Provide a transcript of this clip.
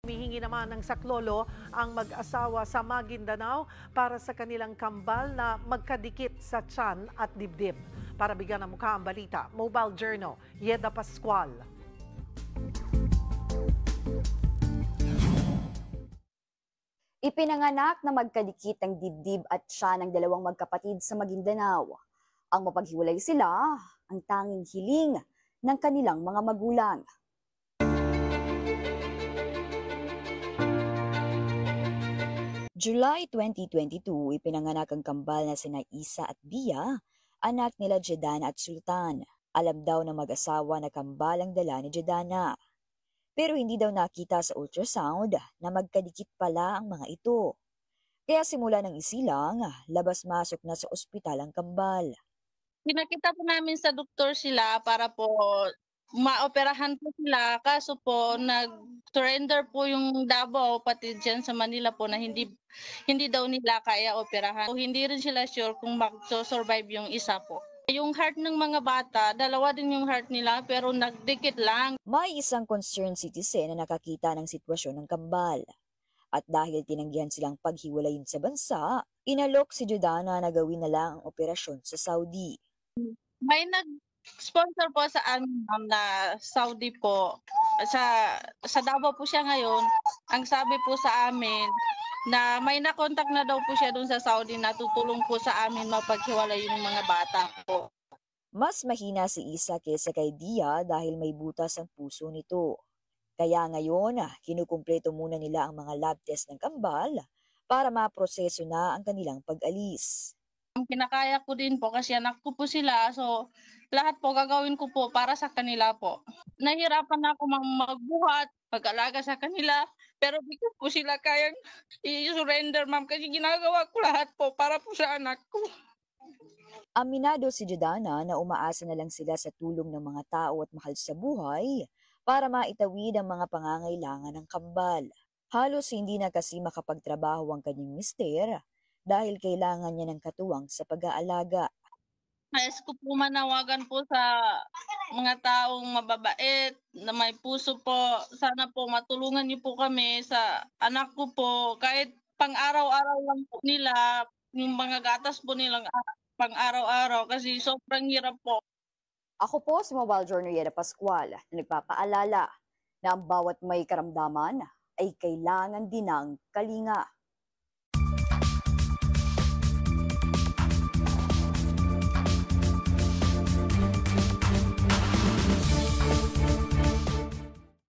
Humihingi naman ng saklolo ang mag-asawa sa Maguindanao para sa kanilang kambal na magkadikit sa tiyan at dibdib. Para bigyan ng mukha ang balita, Mobile Journal, Yeda Pascual. Ipinanganak na magkadikit ang dibdib at tiyan ng dalawang magkapatid sa Maguindanao. Ang mapaghiwalay sila, ang tanging hiling ng kanilang mga magulang. July 2022, ipinanganak ang kambal na sina Isa at Bia, anak nila Jedana at Sultan. Alam daw ng mag-asawa na kambal ang dala ni Jedana. Pero hindi daw nakita sa ultrasound na magkadikit pala ang mga ito. Kaya simula ng isilang, labas-masok na sa ospital ang kambal. Pinakita po namin sa doktor sila para po maoperahan po sila, kaso po nag-surrender po yung Davao pati dyan sa Manila po na hindi daw nila kaya operahan. So, hindi rin sila sure kung mag-survive yung isa po. Yung heart ng mga bata, dalawa din yung heart nila pero nagdikit lang. May isang concerned citizen na nakakita ng sitwasyon ng kambal. At dahil tinanggihan silang paghiwalayin sa bansa, inalok si Jedana na gawin na lang ang operasyon sa Saudi. May nag-sponsor po sa amin na Saudi po. Sa Davao po siya ngayon. Ang sabi po sa amin na may nakontak na daw po siya doon sa Saudi na tutulong po sa amin mapaghiwalay yung mga bata po. Mas mahina si Isa kaysa kay Dia dahil may butas ang puso nito. Kaya ngayon, kinukumpleto muna nila ang mga lab test ng kambal para maproseso na ang kanilang pag-alis. Ang kinakaya ko din po kasi anak ko po sila, so lahat po gagawin ko po para sa kanila po. Nahirapan ako magbuhat, pag-alaga sa kanila, pero di ko po sila kayang i-surrender, ma'am, kasi ginagawa ko lahat po para po sa anak ko. Aminado si Jedana na umaasa na lang sila sa tulong ng mga tao at mahal sa buhay para maitawid ang mga pangangailangan ng kambal. Halos hindi na kasi makapagtrabaho ang kanyang mister dahil kailangan niya ng katuwang sa pag-aalaga. Nais ko po manawagan po sa mga taong mababait na may puso po. Sana po matulungan niyo po kami sa anak ko po. Kahit pang-araw-araw lang po nila, yung mga gatas po nilang pang-araw-araw kasi sobrang hirap po. Ako po si Mobile Journal Yeda Pascual na nagpapaalala na ang bawat may karamdaman ay kailangan din ng kalinga.